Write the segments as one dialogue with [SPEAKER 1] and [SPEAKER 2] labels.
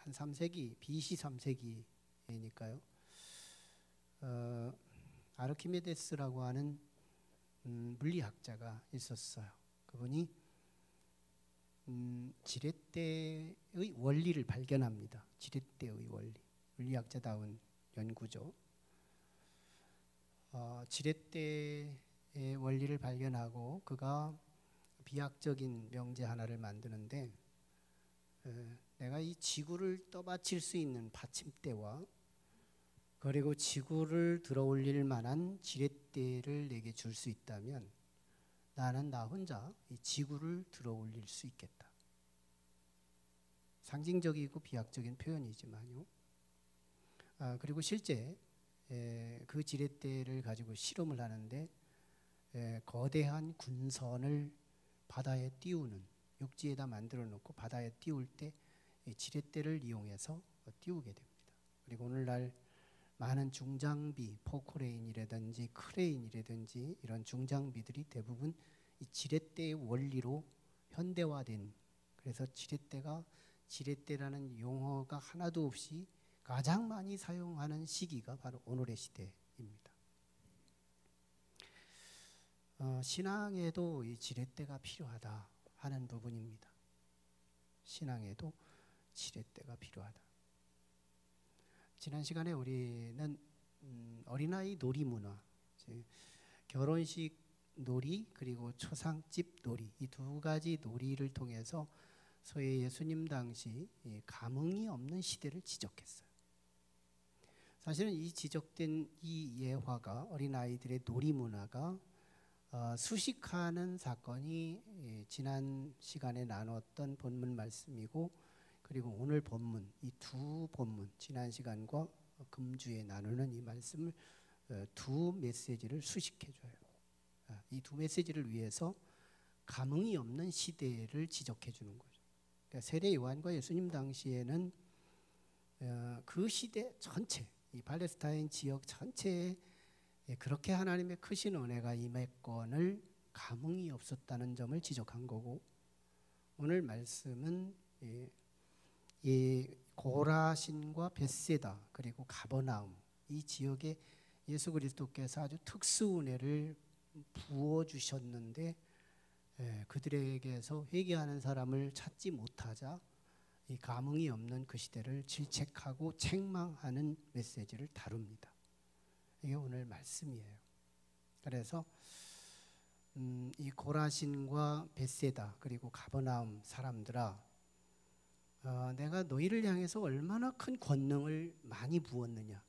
[SPEAKER 1] 한 3세기 BC 3세기니까요. 아르키메데스라고 하는 물리학자가 있었어요. 그분이 지렛대의 원리를 발견합니다. 지렛대의 원리, 물리학자다운 연구죠. 지렛대의 원리를 발견하고 그가 비약적인 명제 하나를 만드는데, 내가 이 지구를 떠받칠 수 있는 받침대와 그리고 지구를 들어올릴 만한 지렛대를 내게 줄 수 있다면 나는 나 혼자 이 지구를 들어올릴 수 있겠다. 상징적이고 비약적인 표현이지만요. 그리고 실제 그 지렛대를 가지고 실험을 하는데 거대한 군선을 바다에 띄우는, 육지에다 만들어 놓고 바다에 띄울 때 지렛대를 이용해서 띄우게 됩니다. 그리고 오늘날 많은 중장비, 포크레인이라든지 크레인이라든지 이런 중장비들이 대부분 이 지렛대의 원리로 현대화된, 그래서 지렛대라는 용어가 하나도 없이 가장 많이 사용하는 시기가 바로 오늘의 시대입니다. 신앙에도 이 지렛대가 필요하다 하는 부분입니다. 신앙에도 지렛대가 필요하다. 지난 시간에 우리는 어린아이 놀이 문화, 결혼식 놀이 그리고 초상집 놀이, 이 두 가지 놀이를 통해서 소위 예수님 당시 감흥이 없는 시대를 지적했어요. 사실은 이 지적된 이 예화가, 어린아이들의 놀이 문화가 수식하는 사건이 지난 시간에 나눴던 본문 말씀이고, 그리고 오늘 본문, 이 두 본문, 지난 시간과 금주에 나누는 이 말씀을, 두 메시지를 수식해줘요. 이 두 메시지를 위해서 감흥이 없는 시대를 지적해주는 거죠. 그러니까 세례 요한과 예수님 당시에는 그 시대 전체, 이 팔레스타인 지역 전체에 그렇게 하나님의 크신 은혜가 임했건을 감흥이 없었다는 점을 지적한 거고, 오늘 말씀은 이 고라신과 벳세다 그리고 가버나움, 이 지역에 예수 그리스도께서 아주 특수 은혜를 부어주셨는데 그들에게서 회개하는 사람을 찾지 못하자 이 감흥이 없는 그 시대를 질책하고 책망하는 메시지를 다룹니다. 이게 오늘 말씀이에요. 그래서 이 고라신과 벳세다 그리고 가버나움 사람들아, 내가 너희를 향해서 얼마나 큰 권능을 많이 부었느냐.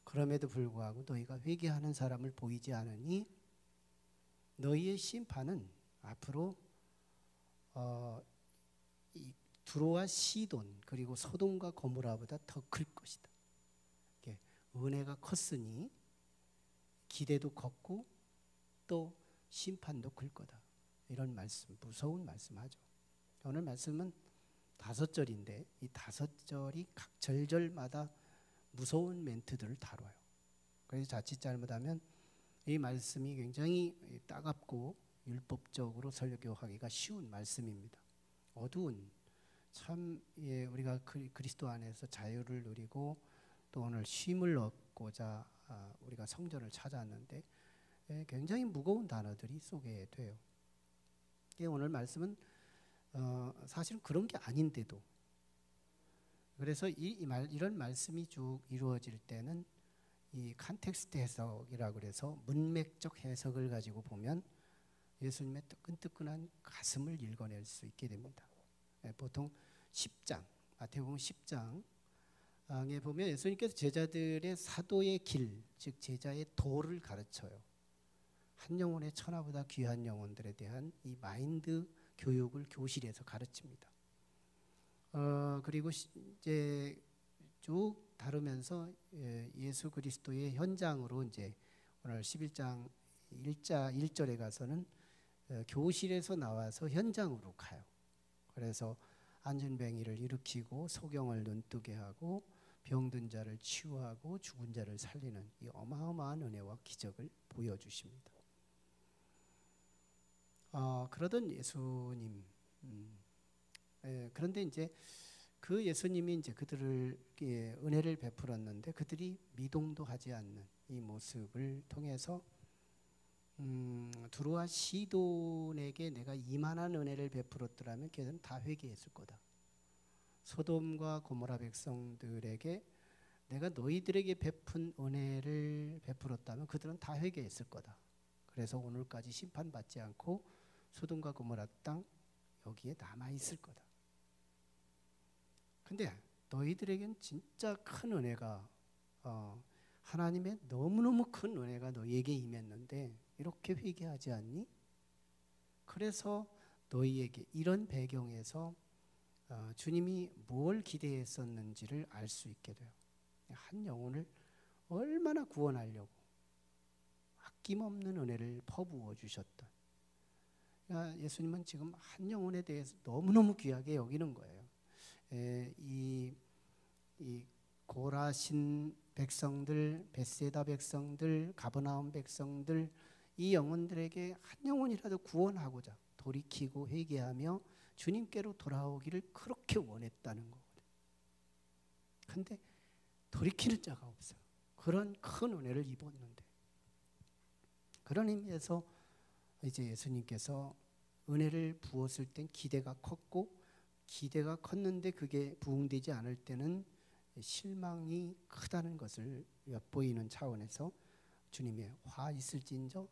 [SPEAKER 1] 그럼에도 불구하고 너희가 회개하는 사람을 보이지 않으니 너희의 심판은 앞으로 이 두로와 시돈 그리고 소돔과 고모라보다 더 클 것이다. 은혜가 컸으니 기대도 컸고 또 심판도 클 거다. 이런 말씀, 무서운 말씀하죠. 오늘 말씀은 5절인데 이 5절이 각 절절마다 무서운 멘트들을 다뤄요. 그래서 자칫 잘못하면 이 말씀이 굉장히 따갑고 율법적으로 설교하기가 쉬운 말씀입니다. 어두운, 참 우리가 그리스도 안에서 자유를 누리고 또 오늘 쉼을 얻고자 우리가 성전을 찾았는데 굉장히 무거운 단어들이 소개돼요. 오늘 말씀은 사실은 그런 게 아닌데도, 그래서 이런 말씀이 쭉 이루어질 때는 이 컨텍스트 해석이라고 그래서 문맥적 해석을 가지고 보면 예수님의 뜨끈뜨끈한 가슴을 읽어낼 수 있게 됩니다. 보통 10장, 마태복음 10장에 보면 예수님께서 제자들의 사도의 길, 즉 제자의 도를 가르쳐요. 한 영혼의 천하보다 귀한 영혼들에 대한 이 마인드 교육을 교실에서 가르칩니다. 그리고 이제 쭉 다루면서 예수 그리스도의 현장으로 이제 오늘 11장 1절에 가서는 교실에서 나와서 현장으로 가요. 그래서 안전뱅이를 일으키고 소경을 눈뜨게 하고 병든 자를 치유하고 죽은 자를 살리는 이 어마어마한 은혜와 기적을 보여주십니다. 그러던 예수님, 그런데 이제 그 예수님이 이제 그들에게 은혜를 베풀었는데 그들이 미동도 하지 않는 이 모습을 통해서 두로와 시돈에게 내가 이만한 은혜를 베풀었더라면 걔들은 다 회개했을 거다. 소돔과 고모라 백성들에게 내가 너희들에게 베푼 은혜를 베풀었다면 그들은 다 회개했을 거다. 그래서 오늘까지 심판받지 않고 소돔과 고모라 땅 여기에 남아 있을 거다. 근데 너희들에겐 진짜 큰 은혜가 하나님의 너무너무 큰 은혜가 너희에게 임했는데 이렇게 회개하지 않니? 그래서 너희에게 이런 배경에서 주님이 뭘 기대했었는지를 알 수 있게 돼요. 한 영혼을 얼마나 구원하려고 아낌없는 은혜를 퍼부어 주셨던, 예수님은 지금 한 영혼에 대해서 너무너무 귀하게 여기는 거예요. 이 고라신 백성들, 벳세다 백성들, 가버나움 백성들, 이 영혼들에게 한 영혼이라도 구원하고자 돌이키고 회개하며 주님께로 돌아오기를 그렇게 원했다는 거거든요. 근데 돌이키는 자가 없어요. 그런 큰 은혜를 입었는데, 그런 의미에서 이제 예수님께서 은혜를 부었을 땐 기대가 컸고, 기대가 컸는데 그게 부응되지 않을 때는 실망이 크다는 것을 엿보이는 차원에서 주님의 화 있을진저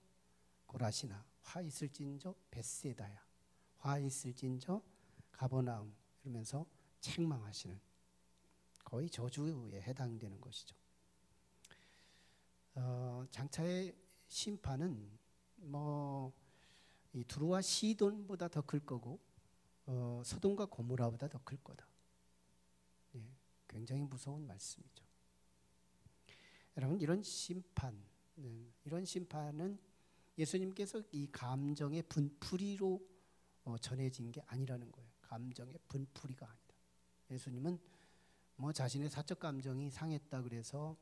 [SPEAKER 1] 고라시나, 화 있을진저 벳세다야, 화 있을진저 가버나움, 이러면서 책망하시는, 거의 저주에 해당되는 것이죠. 장차의 심판은 이 두로와 시돈보다 더 클 거고 소돔과 고모라보다 더 클 거다. 굉장히 무서운 말씀이죠. 여러분, 이런 심판은 예수님께서 이 감정의 분풀이로 전해진 게 아니라는 거예요. 감정의 분풀이가 아니다. 예수님은 자신의 사적 감정이 상했다 그래서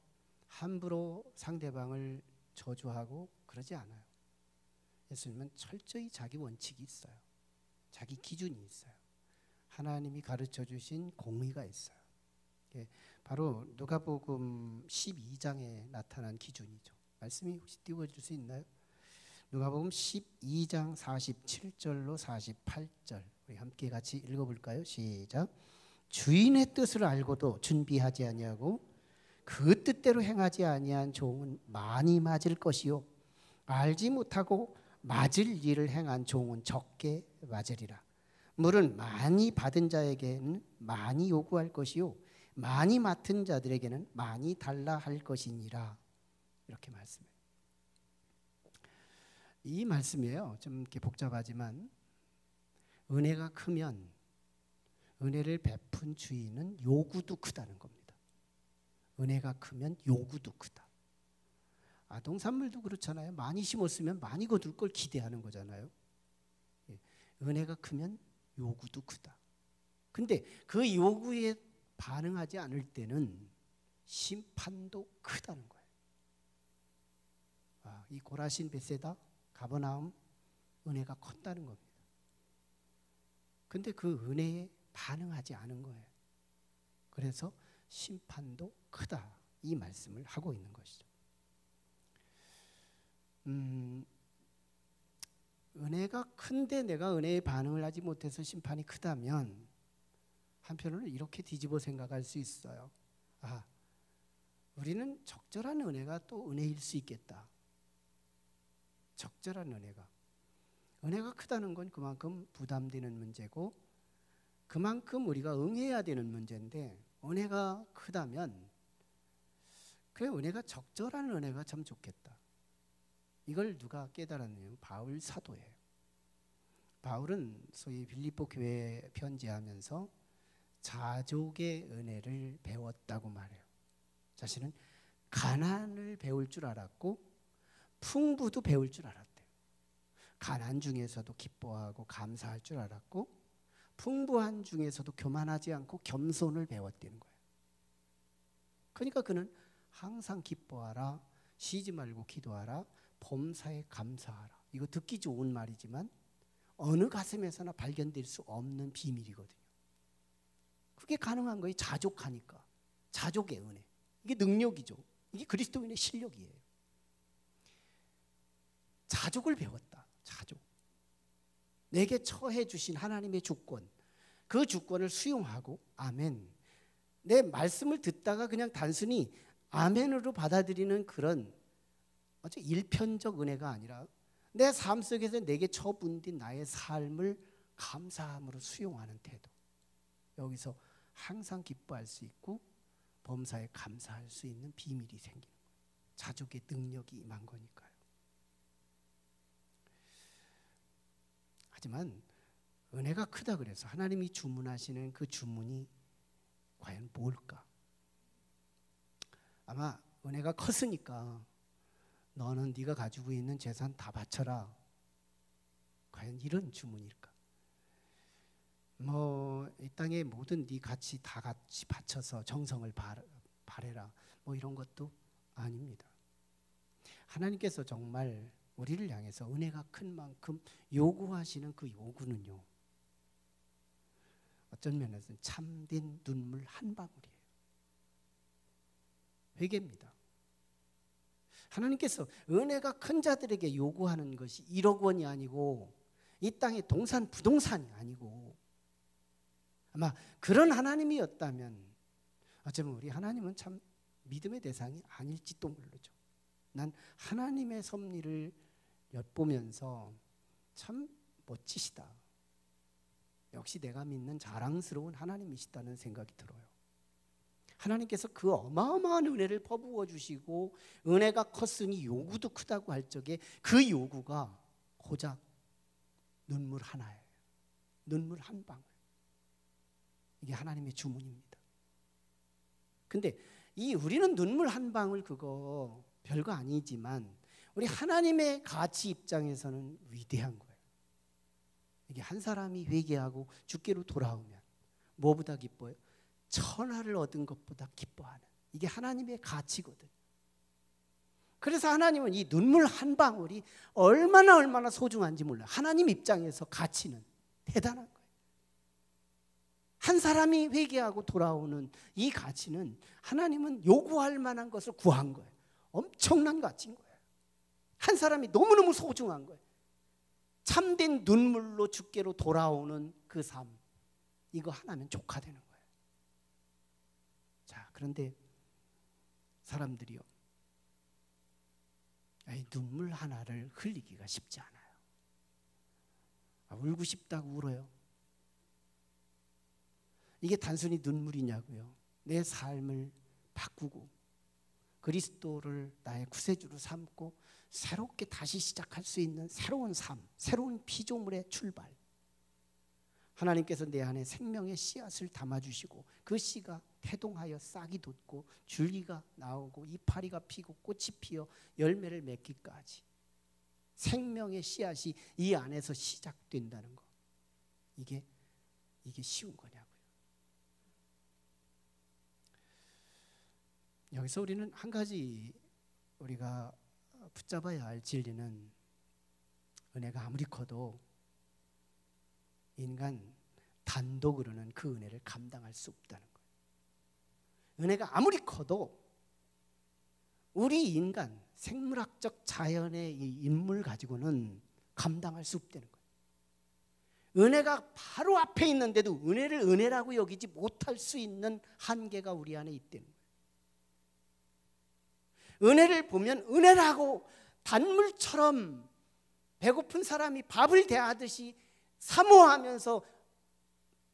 [SPEAKER 1] 함부로 상대방을 저주하고 그러지 않아요. 예수님은 철저히 자기 원칙이 있어요. 자기 기준이 있어요. 하나님이 가르쳐 주신 공의가 있어요. 바로 누가복음 12장에 나타난 기준이죠. 말씀이 혹시 띄워줄 수 있나요? 누가복음 12장 47절로 48절 우리 함께 같이 읽어볼까요? 시작. 주인의 뜻을 알고도 준비하지 아니하고 그 뜻대로 행하지 아니한 종은 많이 맞을 것이요 알지 못하고 맞을 일을 행한 종은 적게 맞으리라. 물은 많이 받은 자에게는 많이 요구할 것이요 많이 맡은 자들에게는 많이 달라 할 것이니라. 이렇게 말씀해요. 이 말씀이에요. 좀 이렇게 복잡하지만 은혜가 크면 은혜를 베푼 주인은 요구도 크다는 겁니다. 은혜가 크면 요구도 크다. 농산물도 그렇잖아요. 많이 심었으면 많이 거둘 걸 기대하는 거잖아요. 은혜가 크면 요구도 크다. 근데 그 요구에 반응하지 않을 때는 심판도 크다는 거예요. 이 고라신, 벳세다, 가버나움 은혜가 컸다는 겁니다. 근데 그 은혜에 반응하지 않은 거예요. 그래서 심판도 크다, 이 말씀을 하고 있는 것이죠. 은혜가 큰데 내가 은혜에 반응을 하지 못해서 심판이 크다면 한편으로는 이렇게 뒤집어 생각할 수 있어요. 우리는 적절한 은혜가 또 은혜일 수 있겠다. 적절한 은혜가 크다는 건 그만큼 부담되는 문제고 그만큼 우리가 응해야 되는 문제인데, 은혜가 크다면 그래, 은혜가 적절한 은혜가 참 좋겠다. 이걸 누가 깨달았냐면 바울 사도예요. 바울은 소위 빌립보 교회에 편지하면서 자족의 은혜를 배웠다고 말해요. 자신은 가난을 배울 줄 알았고 풍부도 배울 줄 알았대요. 가난 중에서도 기뻐하고 감사할 줄 알았고 풍부한 중에서도 교만하지 않고 겸손을 배웠다는 거예요. 그러니까 그는 항상 기뻐하라, 쉬지 말고 기도하라, 범사에 감사하라. 이거 듣기 좋은 말이지만 어느 가슴에서나 발견될 수 없는 비밀이거든요. 그게 가능한 거예요. 자족하니까. 자족의 은혜. 이게 능력이죠. 이게 그리스도인의 실력이에요. 자족을 배웠다. 자족. 내게 처해 주신 하나님의 주권, 그 주권을 수용하고 아멘. 내 말씀을 듣다가 그냥 단순히 아멘으로 받아들이는 그런 일편적 은혜가 아니라 내 삶 속에서 내게 처분된 나의 삶을 감사함으로 수용하는 태도. 여기서 항상 기뻐할 수 있고 범사에 감사할 수 있는 비밀이 생기는 거예요. 자족의 능력이 임한 거니까요. 하지만 은혜가 크다 그래서 하나님이 주문하시는 그 주문이 과연 뭘까? 아마 은혜가 컸으니까 너는 네가 가지고 있는 재산 다 바쳐라. 과연 이런 주문일까? 이 땅의 모든 네 가치 다 같이 바쳐서 정성을 발해라. 이런 것도 아닙니다. 하나님께서 정말 우리를 향해서 은혜가 큰 만큼 요구하시는 그 요구는요, 어떤 면에서는 참된 눈물 한 방울이에요. 회개입니다. 하나님께서 은혜가 큰 자들에게 요구하는 것이 1억 원이 아니고 이 땅의 동산 부동산이 아니고, 아마 그런 하나님이었다면 어쩌면 우리 하나님은 참 믿음의 대상이 아닐지도 모르죠. 난 하나님의 섭리를 엿보면서 참 멋지시다. 역시 내가 믿는 자랑스러운 하나님이시다는 생각이 들어요. 하나님께서 그 어마어마한 은혜를 퍼부어 주시고 은혜가 컸으니 요구도 크다고 할 적에 그 요구가 고작 눈물 하나예요. 눈물 한 방울. 이게 하나님의 주문입니다. 근데 우리는 눈물 한 방울 그거 별거 아니지만 우리 하나님의 가치 입장에서는 위대한 거예요. 이게 한 사람이 회개하고 주께로 돌아오면 뭐보다 기뻐요? 천하를 얻은 것보다 기뻐하는, 이게 하나님의 가치거든. 그래서 하나님은 이 눈물 한 방울이 얼마나 소중한지 몰라요. 하나님 입장에서 가치는 대단한 거예요. 한 사람이 회개하고 돌아오는 이 가치는 하나님은 요구할 만한 것을 구한 거예요. 엄청난 가치인 거예요. 한 사람이 너무너무 소중한 거예요. 참된 눈물로 주께로 돌아오는 그 삶, 이거 하나면 족하되는 거예요. 자, 그런데 사람들이요, 눈물 하나를 흘리기가 쉽지 않아요. 울고 싶다고 울어요. 이게 단순히 눈물이냐고요. 내 삶을 바꾸고 그리스도를 나의 구세주로 삼고 새롭게 다시 시작할 수 있는 새로운 삶, 새로운 피조물의 출발. 하나님께서 내 안에 생명의 씨앗을 담아주시고 그 씨가 태동하여 싹이 돋고 줄기가 나오고 이파리가 피고 꽃이 피어 열매를 맺기까지 생명의 씨앗이 이 안에서 시작된다는 거, 이게 쉬운 거냐고요. 여기서 우리는 한 가지 우리가 붙잡아야 할 진리는, 은혜가 아무리 커도 인간 단독으로는 그 은혜를 감당할 수 없다는 거예요. 은혜가 아무리 커도 우리 인간 생물학적 자연의 이 인물 가지고는 감당할 수 없다는 거예요. 은혜가 바로 앞에 있는데도 은혜를 은혜라고 여기지 못할 수 있는 한계가 우리 안에 있다는 거예요. 은혜를 보면 은혜라고 단물처럼 배고픈 사람이 밥을 대하듯이 사모하면서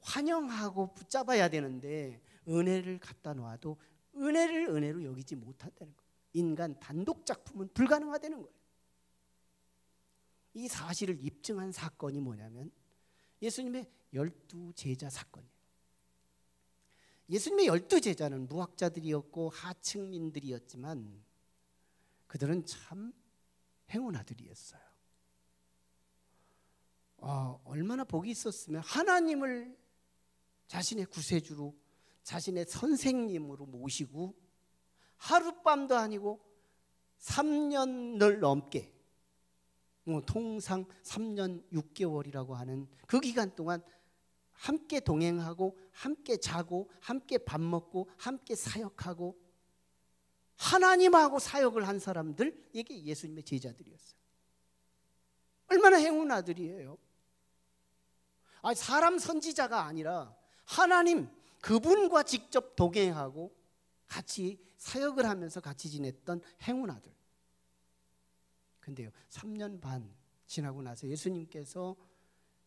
[SPEAKER 1] 환영하고 붙잡아야 되는데, 은혜를 갖다 놓아도 은혜를 은혜로 여기지 못한다는 거예요. 인간 단독 작품은 불가능하다는 거예요. 이 사실을 입증한 사건이 뭐냐면 예수님의 12제자 사건이에요. 예수님의 12제자는 무학자들이었고 하층민들이었지만 그들은 참 행운아들이었어요. 얼마나 복이 있었으면 하나님을 자신의 구세주로, 자신의 선생님으로 모시고 하룻밤도 아니고 3년을 넘게, 통상 3년 6개월이라고 하는 그 기간 동안 함께 동행하고 함께 자고 함께 밥 먹고 함께 사역하고 하나님하고 사역을 한 사람들, 이게 예수님의 제자들이었어요. 얼마나 행운 아들이에요. 사람 선지자가 아니라 하나님 그분과 직접 동행하고 같이 사역을 하면서 같이 지냈던 행운 아들. 근데요, 3년 반 지나고 나서 예수님께서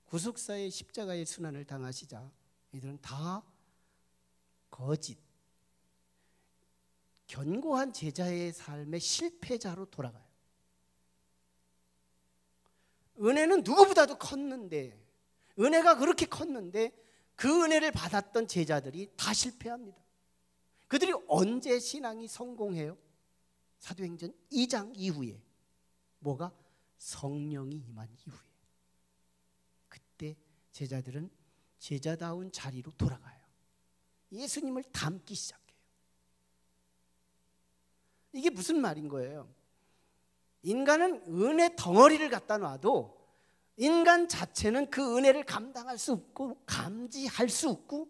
[SPEAKER 1] 구속사의 십자가의 순환을 당하시자 이들은 다 거짓, 견고한 제자의 삶의 실패자로 돌아가요. 은혜는 누구보다도 컸는데, 은혜가 그렇게 컸는데 그 은혜를 받았던 제자들이 다 실패합니다. 그들이 언제 신앙이 성공해요? 사도행전 2장 이후에. 뭐가? 성령이 임한 이후에. 그때 제자들은 제자다운 자리로 돌아가요. 예수님을 닮기 시작해요. 이게 무슨 말인 거예요? 인간은 은혜 덩어리를 갖다 놔도 인간 자체는 그 은혜를 감당할 수 없고 감지할 수 없고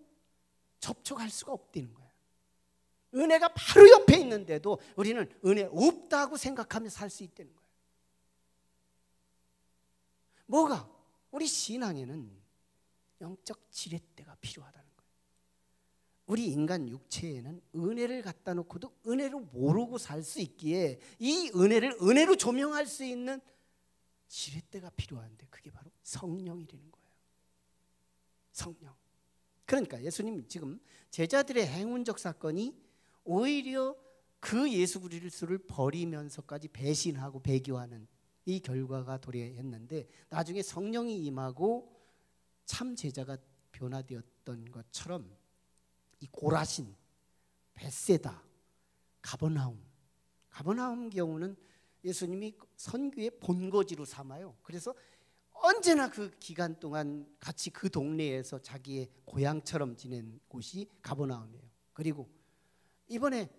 [SPEAKER 1] 접촉할 수가 없다는 거예요. 은혜가 바로 옆에 있는데도 우리는 은혜 없다고 생각하며 살 수 있다는 거예요. 뭐가? 우리 신앙에는 영적 지렛대가 필요하다는 거예요. 우리 인간 육체에는 은혜를 갖다 놓고도 은혜로 모르고 살 수 있기에 이 은혜를 은혜로 조명할 수 있는 지렛대가 필요한데 그게 바로 성령이라는 거예요. 성령. 그러니까 예수님 지금 제자들의 행운적 사건이 오히려 그 예수 그리스도를 버리면서까지 배신하고 배교하는 이 결과가 도래했는데, 나중에 성령이 임하고 참 제자가 변화되었던 것처럼 이 고라신, 벳세다, 가버나움 경우는 예수님이 선교의 본거지로 삼아요. 그래서 언제나 그 기간 동안 같이 그 동네에서 자기의 고향처럼 지낸 곳이 가버나움이에요. 그리고 이번에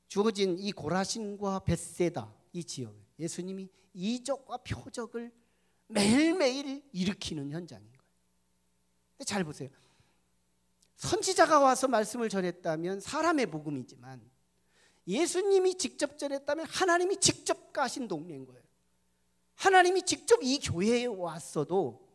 [SPEAKER 1] 주어진 이 고라신과 벳세다 이 지역, 예수님이 이적과 표적을 매일매일 일으키는 현장인 거예요. 근데 잘 보세요. 선지자가 와서 말씀을 전했다면 사람의 복음이지만 예수님이 직접 전했다면 하나님이 직접 가신 동네인 거예요. 하나님이 직접 이 교회에 왔어도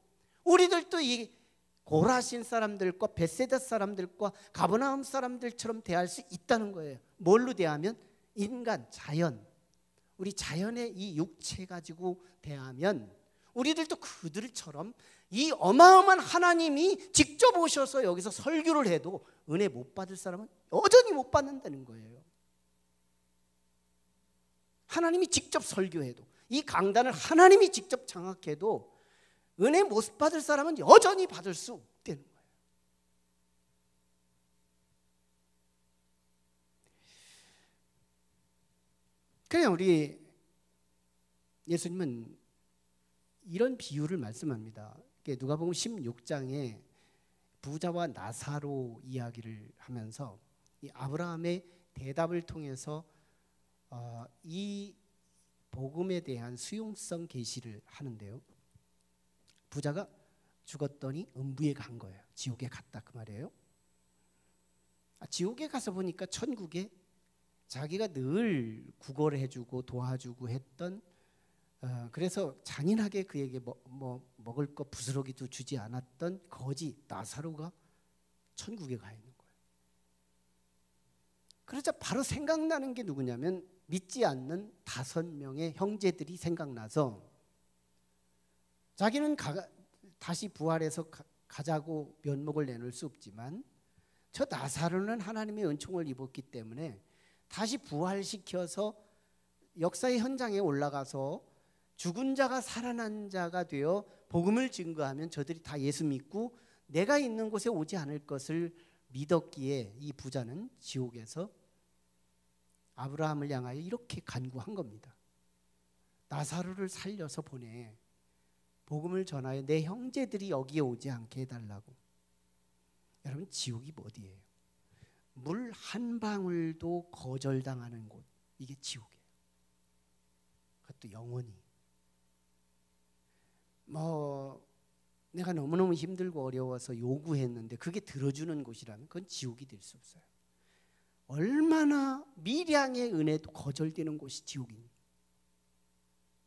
[SPEAKER 1] 우리들도 이 고라신 사람들과 벳세다 사람들과 가버나움 사람들처럼 대할 수 있다는 거예요. 뭘로 대하면? 인간, 자연. 우리 자연의 이 육체 가지고 대하면 우리들도 그들처럼 이 어마어마한 하나님이 직접 오셔서 여기서 설교를 해도 은혜 못 받을 사람은 여전히 못 받는다는 거예요. 하나님이 직접 설교해도, 이 강단을 하나님이 직접 장악해도 은혜 못 받을 사람은 여전히 받을 수 없다는 거예요. 그냥 우리 예수님은 이런 비유를 말씀합니다. 누가복음 16장에 부자와 나사로 이야기를 하면서 이 아브라함의 대답을 통해서 이 복음에 대한 수용성 계시를 하는데요. 부자가 죽었더니 음부에 간 거예요. 지옥에 갔다 그 말이에요. 지옥에 가서 보니까 천국에 자기가 늘 구걸을 해주고 도와주고 했던, 그래서 잔인하게 그에게 먹을 거 부스러기도 주지 않았던 거지 나사로가 천국에 가 있는 거예요. 그러자 바로 생각나는 게 누구냐면 믿지 않는 5명의 형제들이 생각나서 자기는 다시 부활해서 가자고 면목을 내놓을 수 없지만 저 나사로는 하나님의 은총을 입었기 때문에 다시 부활시켜서 역사의 현장에 올라가서 죽은 자가 살아난 자가 되어 복음을 증거하면 저들이 다 예수 믿고 내가 있는 곳에 오지 않을 것을 믿었기에 이 부자는 지옥에서 아브라함을 향하여 이렇게 간구한 겁니다. 나사로를 살려서 보내, 복음을 전하여 내 형제들이 여기에 오지 않게 해달라고. 여러분, 지옥이 어디예요? 물 한 방울도 거절당하는 곳, 이게 지옥이에요. 그것도 영원히. 내가 너무너무 힘들고 어려워서 요구했는데 그게 들어주는 곳이라면 그건 지옥이 될 수 없어요. 얼마나 미량의 은혜도 거절되는 곳이 지옥이니.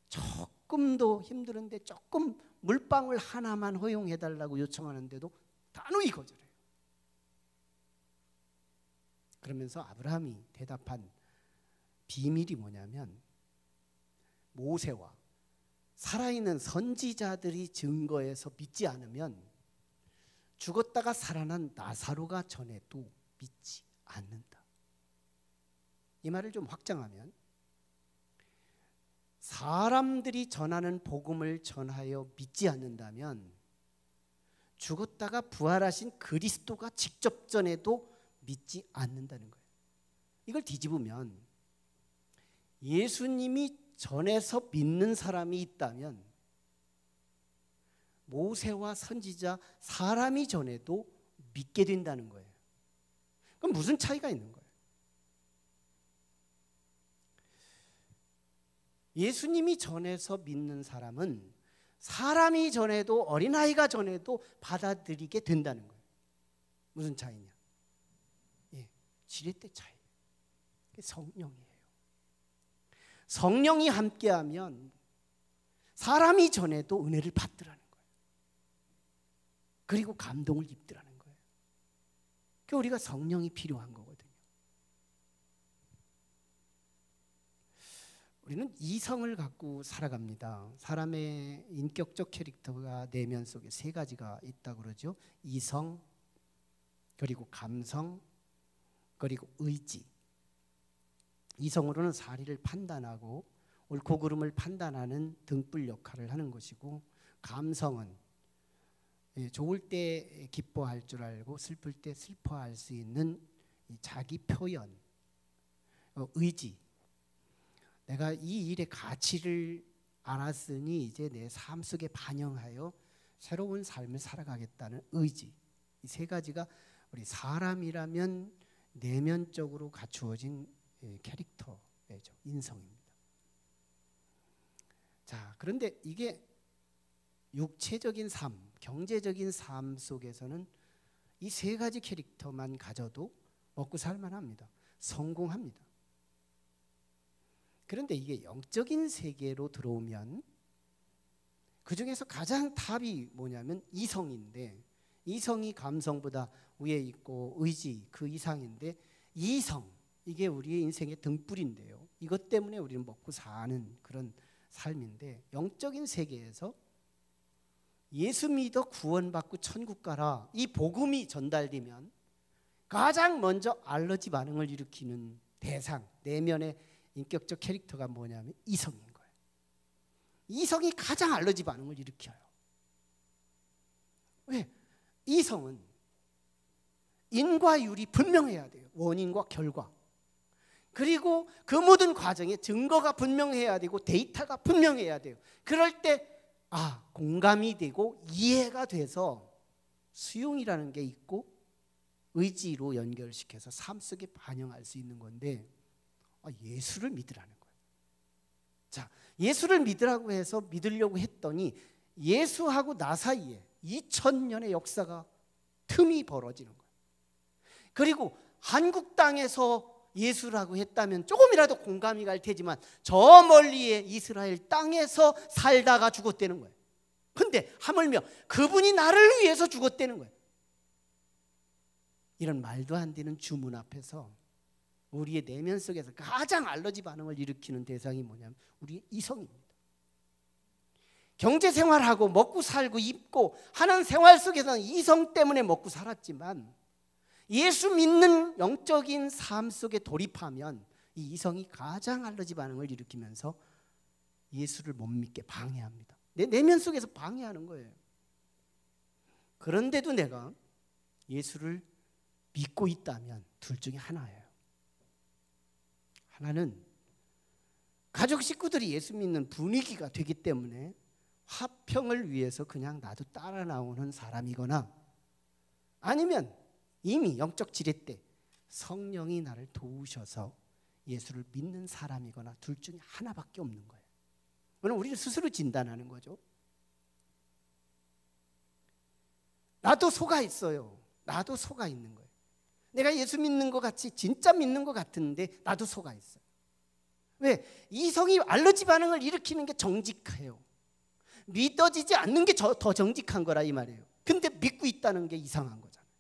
[SPEAKER 1] 조금도 힘들은데 조금 물방울 하나만 허용해달라고 요청하는데도 단호히 거절해요. 그러면서 아브라함이 대답한 비밀이 뭐냐면, 모세와 살아있는 선지자들이 증거해서 믿지 않으면 죽었다가 살아난 나사로가 전해도 믿지 않는다. 이 말을 좀 확장하면, 사람들이 전하는 복음을 전하여 믿지 않는다면 죽었다가 부활하신 그리스도가 직접 전해도 믿지 않는다는 거예요. 이걸 뒤집으면, 예수님이 전해서 믿는 사람이 있다면 모세와 선지자 사람이 전해도 믿게 된다는 거예요. 그럼 무슨 차이가 있는 거예요? 예수님이 전해서 믿는 사람은 사람이 전해도 어린아이가 전해도 받아들이게 된다는 거예요. 무슨 차이냐? 지렛대 차이. 성령이에요. 성령이 함께하면 사람이 전해도 은혜를 받더라는 거예요. 그리고 감동을 입더라는 거예요. 그러니까 우리가 성령이 필요한 거거든요. 우리는 이성을 갖고 살아갑니다. 사람의 인격적 캐릭터가 내면 속에 세 가지가 있다고 그러죠. 이성, 그리고 감성, 그리고 의지. 이성으로는 사리를 판단하고 옳고 그름을 판단하는 등불 역할을 하는 것이고, 감성은 좋을 때 기뻐할 줄 알고 슬플 때 슬퍼할 수 있는 자기 표현. 의지, 내가 이 일의 가치를 알았으니 이제 내 삶 속에 반영하여 새로운 삶을 살아가겠다는 의지. 이 세 가지가 우리 사람이라면 내면적으로 갖추어진 캐릭터죠. 인성입니다. 자, 그런데 이게 육체적인 삶, 경제적인 삶 속에서는 이 세 가지 캐릭터만 가져도 먹고 살만합니다. 성공합니다. 그런데 이게 영적인 세계로 들어오면 그 중에서 가장 탑이 뭐냐면 이성인데, 이성이 감성보다 위에 있고 의지 그 이상인데, 이성, 이게 우리의 인생의 등불인데요. 이것 때문에 우리는 먹고 사는 그런 삶인데, 영적인 세계에서 예수 믿어 구원받고 천국 가라, 이 복음이 전달되면 가장 먼저 알러지 반응을 일으키는 대상, 내면의 인격적 캐릭터가 뭐냐면 이성인 거예요. 이성이 가장 알러지 반응을 일으켜요. 왜? 이성은 인과 율이 분명해야 돼요. 원인과 결과. 그리고 그 모든 과정에 증거가 분명해야 되고 데이터가 분명해야 돼요. 그럴 때 공감이 되고 이해가 돼서 수용이라는 게 있고 의지로 연결시켜서 삶 속에 반영할 수 있는 건데, 예수를 믿으라는 거예요. 자, 예수를 믿으라고 해서 믿으려고 했더니 예수하고 나 사이에 2000년의 역사가 틈이 벌어지는 거예요. 그리고 한국 땅에서 예수라고 했다면 조금이라도 공감이 갈 테지만 저 멀리의 이스라엘 땅에서 살다가 죽었다는 거예요. 근데 하물며 그분이 나를 위해서 죽었다는 거예요. 이런 말도 안 되는 주문 앞에서 우리의 내면 속에서 가장 알러지 반응을 일으키는 대상이 뭐냐면 우리의 이성입니다. 경제생활하고 먹고 살고 입고 하는 생활 속에서는 이성 때문에 먹고 살았지만, 예수 믿는 영적인 삶 속에 돌입하면 이 이성이 가장 알러지 반응을 일으키면서 예수를 못 믿게 방해합니다. 내 내면 속에서 방해하는 거예요. 그런데도 내가 예수를 믿고 있다면 둘 중에 하나예요. 하나는 가족 식구들이 예수 믿는 분위기가 되기 때문에 화평을 위해서 그냥 나도 따라 나오는 사람이거나, 아니면 이미 영적 지렛대 성령이 나를 도우셔서 예수를 믿는 사람이거나, 둘 중에 하나밖에 없는 거예요. 오늘 우리는 스스로 진단하는 거죠. 나도 속아 있어요. 나도 속아 있는 거예요. 내가 예수 믿는 것 같이 진짜 믿는 것 같은데 나도 속아 있어요. 왜? 이성이 알러지 반응을 일으키는 게 정직해요. 믿어지지 않는 게 더 정직한 거라 이 말이에요. 근데 믿고 있다는 게 이상한 거잖아요.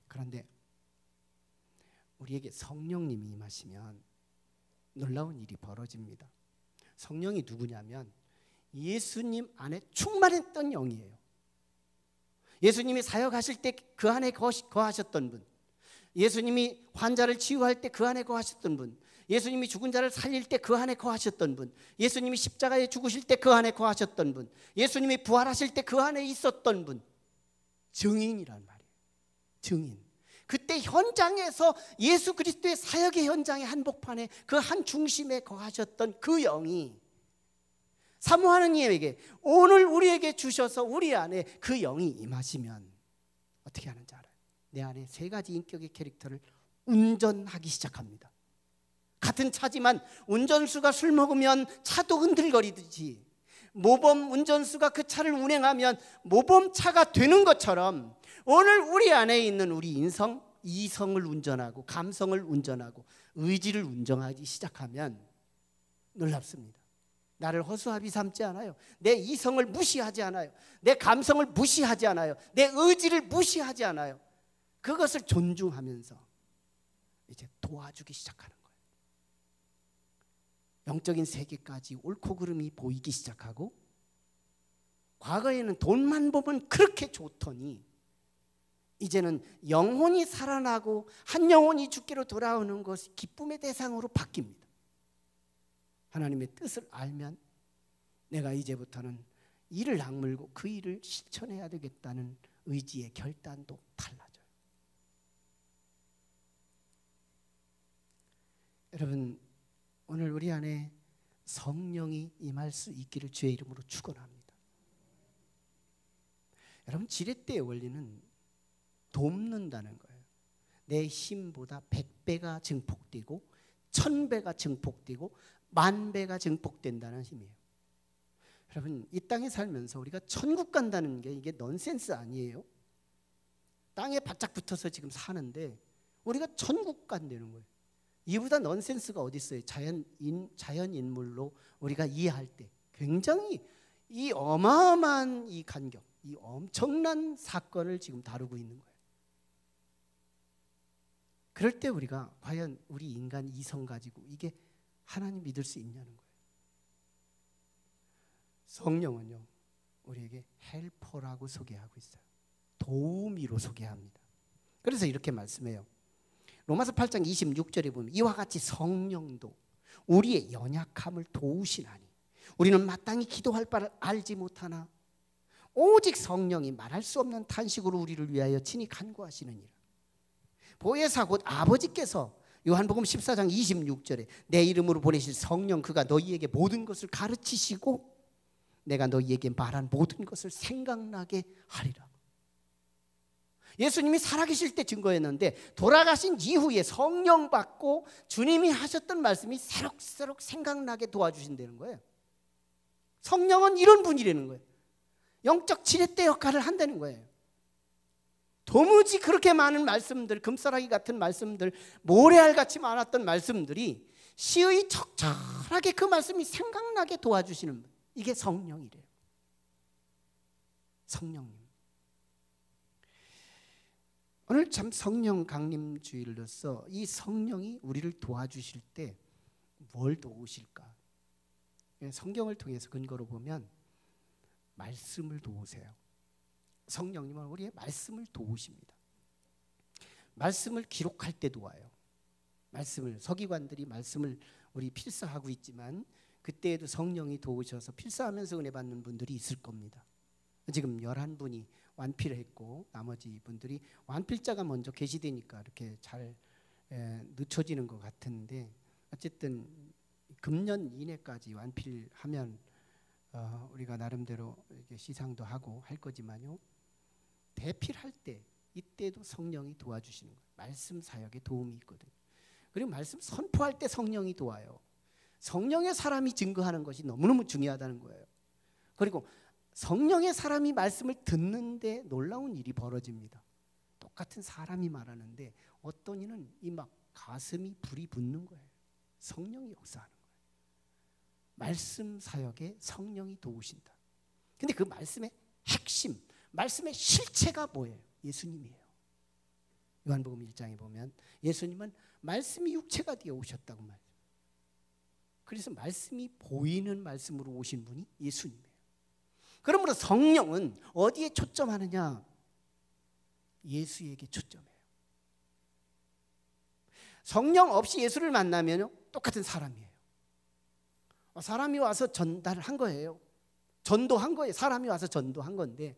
[SPEAKER 1] 그런데 우리에게 성령님이 임하시면 놀라운 일이 벌어집니다. 성령이 누구냐면 예수님 안에 충만했던 영이에요. 예수님이 사역하실 때 그 안에 거하셨던 분, 예수님이 환자를 치유할 때 그 안에 거하셨던 분, 예수님이 죽은 자를 살릴 때 그 안에 거하셨던 분, 예수님이 십자가에 죽으실 때 그 안에 거하셨던 분, 예수님이 부활하실 때 그 안에 있었던 분, 증인이란 말이에요. 증인. 그때 현장에서 예수 그리스도의 사역의 현장의 한복판에 그 한 중심에 거하셨던 그 영이 사모하는 이에게 오늘 우리에게 주셔서 우리 안에 그 영이 임하시면 어떻게 하는지 알아요? 내 안에 세 가지 인격의 캐릭터를 운전하기 시작합니다. 같은 차지만 운전수가 술 먹으면 차도 흔들거리듯이 모범 운전수가 그 차를 운행하면 모범차가 되는 것처럼 오늘 우리 안에 있는 우리 인성, 이성을 운전하고 감성을 운전하고 의지를 운전하기 시작하면 놀랍습니다. 나를 허수아비 삼지 않아요. 내 이성을 무시하지 않아요. 내 감성을 무시하지 않아요. 내 의지를 무시하지 않아요. 그것을 존중하면서 이제 도와주기 시작하는 거예요. 영적인 세계까지 옳고 그름이 보이기 시작하고, 과거에는 돈만 보면 그렇게 좋더니 이제는 영혼이 살아나고 한 영혼이 주께로 돌아오는 것이 기쁨의 대상으로 바뀝니다. 하나님의 뜻을 알면 내가 이제부터는 이를 악물고 그 일을 실천해야 되겠다는 의지의 결단도 달라져요. 여러분, 오늘 우리 안에 성령이 임할 수 있기를 주의 이름으로 축원합니다. 여러분, 지렛대의 원리는 돕는다는 거예요. 내 힘보다 100배가 증폭되고 1000배가 증폭되고 10,000배가 증폭된다는 힘이에요. 여러분, 이 땅에 살면서 우리가 천국 간다는 게 이게 넌센스 아니에요? 땅에 바짝 붙어서 지금 사는데 우리가 천국 간다는 거예요. 이보다 넌센스가 어디 있어요? 자연 인물로 우리가 이해할 때 굉장히 이 어마어마한 이 간격, 이 엄청난 사건을 지금 다루고 있는 거예요. 그럴 때 우리가 과연 우리 인간 이성 가지고 이게 하나님 믿을 수 있냐는 거예요. 성령은요, 우리에게 헬퍼라고 소개하고 있어요. 도우미로 소개합니다. 그래서 이렇게 말씀해요. 로마서 8장 26절에 보면 이와 같이 성령도 우리의 연약함을 도우시나니 우리는 마땅히 기도할 바를 알지 못하나 오직 성령이 말할 수 없는 탄식으로 우리를 위하여 친히 간구하시느니라. 보혜사 곧 아버지께서 요한복음 14장 26절에 내 이름으로 보내실 성령 그가 너희에게 모든 것을 가르치시고 내가 너희에게 말한 모든 것을 생각나게 하리라. 예수님이 살아계실 때 증거했는데 돌아가신 이후에 성령 받고 주님이 하셨던 말씀이 새록새록 생각나게 도와주신다는 거예요. 성령은 이런 분이라는 거예요. 영적 지렛대 역할을 한다는 거예요. 도무지 그렇게 많은 말씀들, 금싸라기 같은 말씀들, 모래알같이 많았던 말씀들이 시의 적절하게 그 말씀이 생각나게 도와주시는 분, 이게 성령이래요. 성령님. 오늘 참 성령 강림 주일로서 이 성령이 우리를 도와주실 때 뭘 도우실까? 성경을 통해서 근거로 보면 말씀을 도우세요. 성령님은 우리의 말씀을 도우십니다. 말씀을 기록할 때 도와요. 말씀을, 서기관들이 말씀을 우리 필사하고 있지만 그때에도 성령이 도우셔서 필사하면서 은혜 받는 분들이 있을 겁니다. 지금 11분이 완필을 했고 나머지 분들이 완필자가 먼저 게시되니까 이렇게 잘 늦춰지는 것 같은데, 어쨌든 금년 이내까지 완필하면 우리가 나름대로 이렇게 시상도 하고 할 거지만요, 대필할 때 이때도 성령이 도와주시는 거예요. 말씀 사역에 도움이 있거든요. 그리고 말씀 선포할 때 성령이 도와요. 성령의 사람이 증거하는 것이 너무너무 중요하다는 거예요. 그리고 성령의 사람이 말씀을 듣는데 놀라운 일이 벌어집니다. 똑같은 사람이 말하는데 어떤 이는 이 막 가슴이 불이 붙는 거예요. 성령이 역사하는 거예요. 말씀 사역에 성령이 도우신다. 근데 그 말씀의 핵심, 말씀의 실체가 뭐예요? 예수님이에요. 요한복음 1장에 보면 예수님은 말씀이 육체가 되어 오셨다고 말해요. 그래서 말씀이 보이는 말씀으로 오신 분이 예수님이에요. 그러므로 성령은 어디에 초점하느냐? 예수에게 초점해요. 성령 없이 예수를 만나면 똑같은 사람이에요. 사람이 와서 전달한 거예요. 전도한 거예요. 사람이 와서 전도한 건데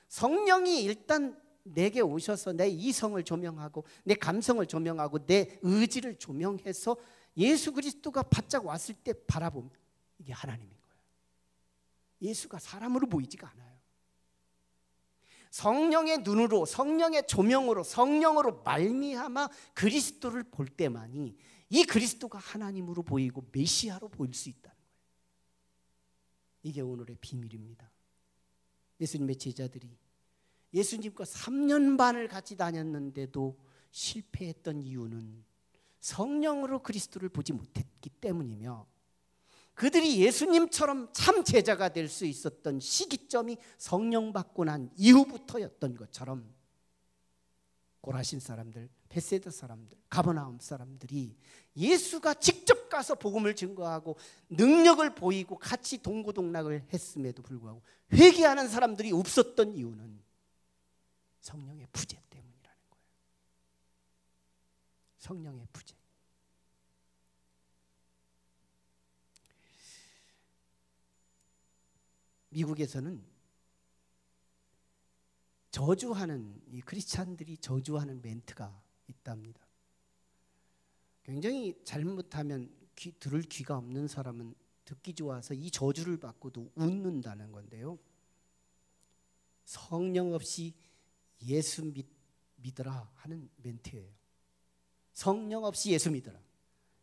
[SPEAKER 1] 성령이 일단 내게 오셔서 내 이성을 조명하고 내 감성을 조명하고 내 의지를 조명해서 예수 그리스도가 바짝 왔을 때 바라보면 이게 하나님인 거예요. 예수가 사람으로 보이지가 않아요. 성령의 눈으로, 성령의 조명으로, 성령으로 말미암아 그리스도를 볼 때만이 이 그리스도가 하나님으로 보이고 메시아로 보일 수 있다는 거예요. 이게 오늘의 비밀입니다. 예수님의 제자들이 예수님과 3년 반을 같이 다녔는데도 실패했던 이유는 성령으로 그리스도를 보지 못했기 때문이며 그들이 예수님처럼 참 제자가 될 수 있었던 시기점이 성령 받고 난 이후부터였던 것처럼 고라신 사람들, 베세다 사람들, 가버나움 사람들이 예수가 직접 가서 복음을 증거하고 능력을 보이고 같이 동고동락을 했음에도 불구하고 회개하는 사람들이 없었던 이유는 성령의 부재 때문이라는 거예요. 성령의 부재. 미국에서는 저주하는 이 크리스찬들이 저주하는 멘트가 있답니다. 굉장히 잘못하면 들을 귀가 없는 사람은 듣기 좋아서 이 저주를 받고도 웃는다는 건데요. 성령 없이 예수 믿으라 하는 멘트예요. 성령 없이 예수 믿으라.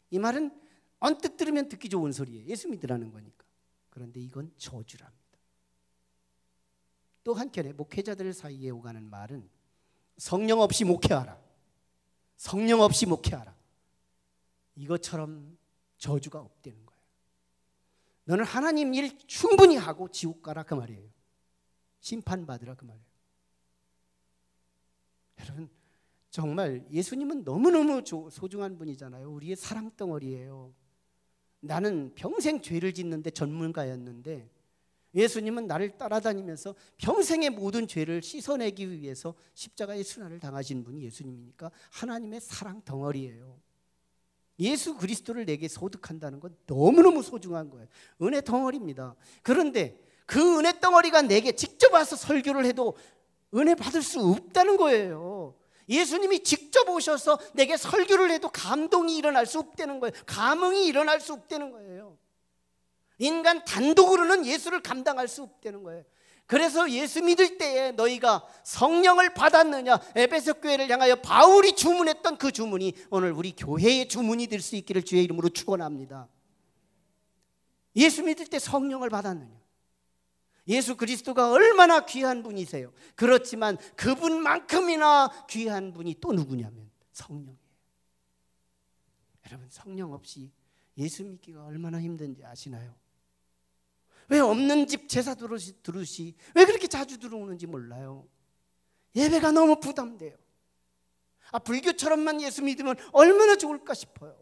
[SPEAKER 1] 이 말은 언뜻 들으면 듣기 좋은 소리예요. 예수 믿으라는 거니까. 그런데 이건 저주랍니다. 또 한켠에 목회자들 사이에 오가는 말은 성령 없이 목회하라. 성령 없이 목회하라. 이것처럼 저주가 없다는 거예요. 너는 하나님 일 충분히 하고 지옥 가라 그 말이에요. 심판받으라 그 말이에요. 여러분 정말 예수님은 너무너무 소중한 분이잖아요. 우리의 사랑덩어리예요. 나는 평생 죄를 짓는데 전문가였는데 예수님은 나를 따라다니면서 평생의 모든 죄를 씻어내기 위해서 십자가의 순환을 당하신 분이 예수님이니까 하나님의 사랑 덩어리예요. 예수 그리스도를 내게 소득한다는 건 너무너무 소중한 거예요. 은혜 덩어리입니다. 그런데 그 은혜 덩어리가 내게 직접 와서 설교를 해도 은혜 받을 수 없다는 거예요. 예수님이 직접 오셔서 내게 설교를 해도 감동이 일어날 수 없다는 거예요. 감흥이 일어날 수 없다는 거예요. 인간 단독으로는 예수를 감당할 수 없다는 거예요. 그래서 예수 믿을 때에 너희가 성령을 받았느냐, 에베소 교회를 향하여 바울이 주문했던 그 주문이 오늘 우리 교회의 주문이 될 수 있기를 주의 이름으로 축원합니다. 예수 믿을 때 성령을 받았느냐. 예수 그리스도가 얼마나 귀한 분이세요. 그렇지만 그분만큼이나 귀한 분이 또 누구냐면 성령이에요. 여러분 성령 없이 예수 믿기가 얼마나 힘든지 아시나요? 왜 없는 집 제사 두루시 왜 그렇게 자주 들어오는지 몰라요. 예배가 너무 부담돼요. 불교처럼만 예수 믿으면 얼마나 좋을까 싶어요.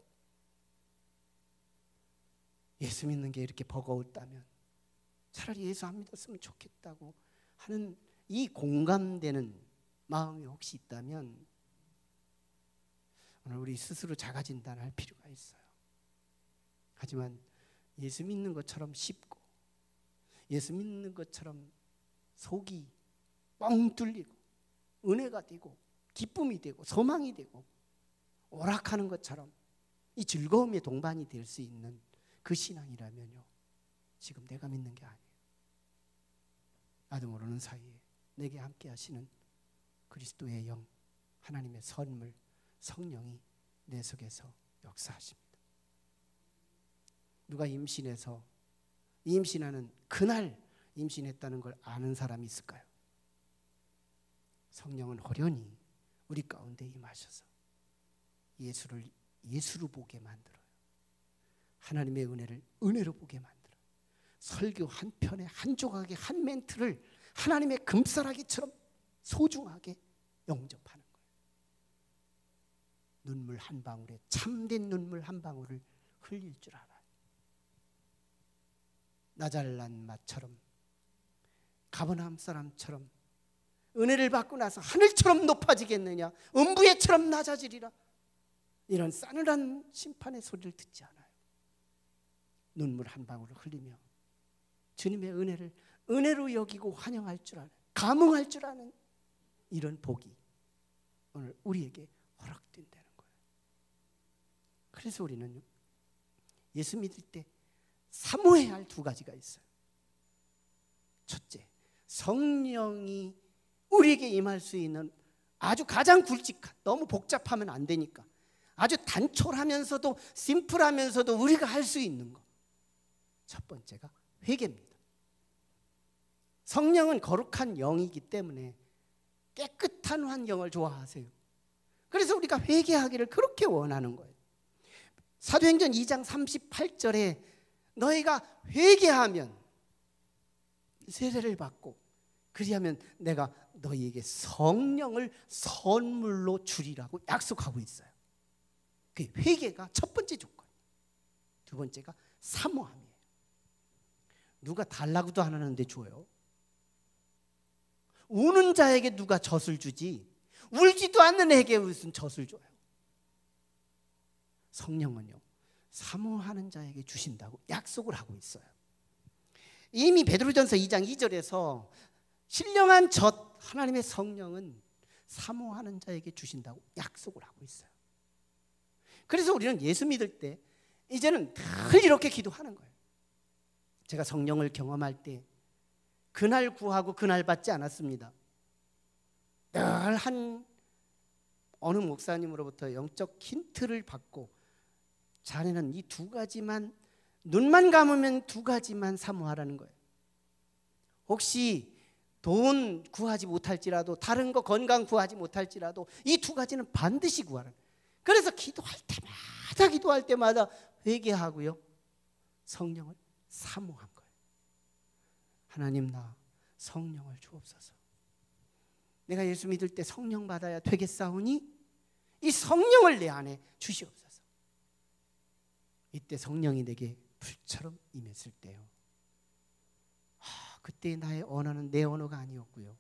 [SPEAKER 1] 예수 믿는 게 이렇게 버거웠다면 차라리 예수 안 믿었으면 좋겠다고 하는 이 공감되는 마음이 혹시 있다면 오늘 우리 스스로 자가 진단할 필요가 있어요. 하지만 예수 믿는 것처럼 쉽고 예수 믿는 것처럼 속이 뻥 뚫리고 은혜가 되고 기쁨이 되고 소망이 되고 오락하는 것처럼 이 즐거움의 동반이 될 수 있는 그 신앙이라면요, 지금 내가 믿는 게 아니에요. 나도 모르는 사이에 내게 함께 하시는 그리스도의 영, 하나님의 선물, 성령이 내 속에서 역사하십니다. 누가 임신하는 그날 임신했다는 걸 아는 사람이 있을까요? 성령은 호련히 우리 가운데 임하셔서 예수를 예수로 보게 만들어요. 하나님의 은혜를 은혜로 보게 만들어요. 설교 한 편에 한 조각의 한 멘트를 하나님의 금싸라기처럼 소중하게 영접하는 거예요. 눈물 한 방울에 참된 눈물 한 방울을 흘릴 줄 알아요. 나잘난 마처럼 가버나움 사람처럼 은혜를 받고 나서 하늘처럼 높아지겠느냐, 음부에처럼 낮아지리라, 이런 싸늘한 심판의 소리를 듣지 않아요. 눈물 한 방울을 흘리며 주님의 은혜를 은혜로 여기고 환영할 줄 아는, 감흥할 줄 아는 이런 복이 오늘 우리에게 허락된다는 거예요. 그래서 우리는 예수 믿을 때 사모해야 할 두 가지가 있어요. 첫째, 성령이 우리에게 임할 수 있는 아주 가장 굵직한, 너무 복잡하면 안 되니까 아주 단촐하면서도 심플하면서도 우리가 할 수 있는 것, 첫 번째가 회개입니다. 성령은 거룩한 영이기 때문에 깨끗한 환경을 좋아하세요. 그래서 우리가 회개하기를 그렇게 원하는 거예요. 사도행전 2장 38절에 너희가 회개하면 세례를 받고 그리하면 내가 너희에게 성령을 선물로 주리라고 약속하고 있어요. 그 회개가 첫 번째 조건. 두 번째가 사모함이에요. 누가 달라고도 안 하는데 줘요. 우는 자에게 누가 젖을 주지 울지도 않는 애에게 무슨 젖을 줘요. 성령은요, 사모하는 자에게 주신다고 약속을 하고 있어요. 이미 베드로전서 2장 2절에서 신령한 젖 하나님의 성령은 사모하는 자에게 주신다고 약속을 하고 있어요. 그래서 우리는 예수 믿을 때 이제는 늘 이렇게 기도하는 거예요. 제가 성령을 경험할 때 그날 구하고 그날 받지 않았습니다. 늘 어느 목사님으로부터 영적 힌트를 받고 자네는 이 두 가지만, 눈만 감으면 두 가지만 사모하라는 거예요. 혹시 돈 구하지 못할지라도, 다른 거 건강 구하지 못할지라도 이 두 가지는 반드시 구하라. 그래서 기도할 때마다 회개하고요, 성령을 사모한 거예요. 하나님, 나 성령을 주옵소서. 내가 예수 믿을 때 성령 받아야 되겠사오니 이 성령을 내 안에 주시옵소서. 이때 성령이 내게 불처럼 임했을 때요, 그때 나의 언어는 내 언어가 아니었고요,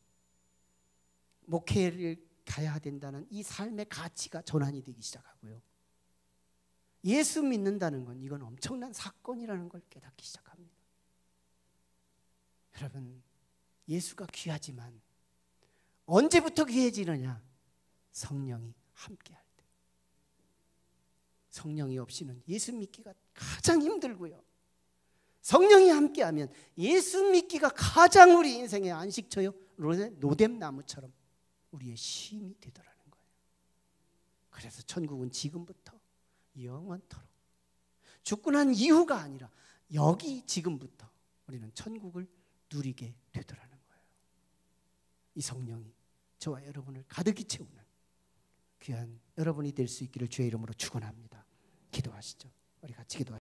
[SPEAKER 1] 목회를 가야 된다는 이 삶의 가치가 전환이 되기 시작하고요, 예수 믿는다는 건 이건 엄청난 사건이라는 걸 깨닫기 시작합니다. 여러분, 예수가 귀하지만 언제부터 귀해지느냐? 성령이 함께할 때. 성령이 없이는 예수 믿기가 가장 힘들고요, 성령이 함께하면 예수 믿기가 가장 우리 인생의 안식처요, 로뎀나무처럼 우리의 쉼이 되더라는 거예요. 그래서 천국은 지금부터 영원토록, 죽고 난 이후가 아니라 여기 지금부터 우리는 천국을 누리게 되더라는 거예요. 이 성령이 저와 여러분을 가득히 채우는 귀한 여러분이 될 수 있기를 주의 이름으로 축원합니다. 기도하시죠. 우리 같이 기도하시죠.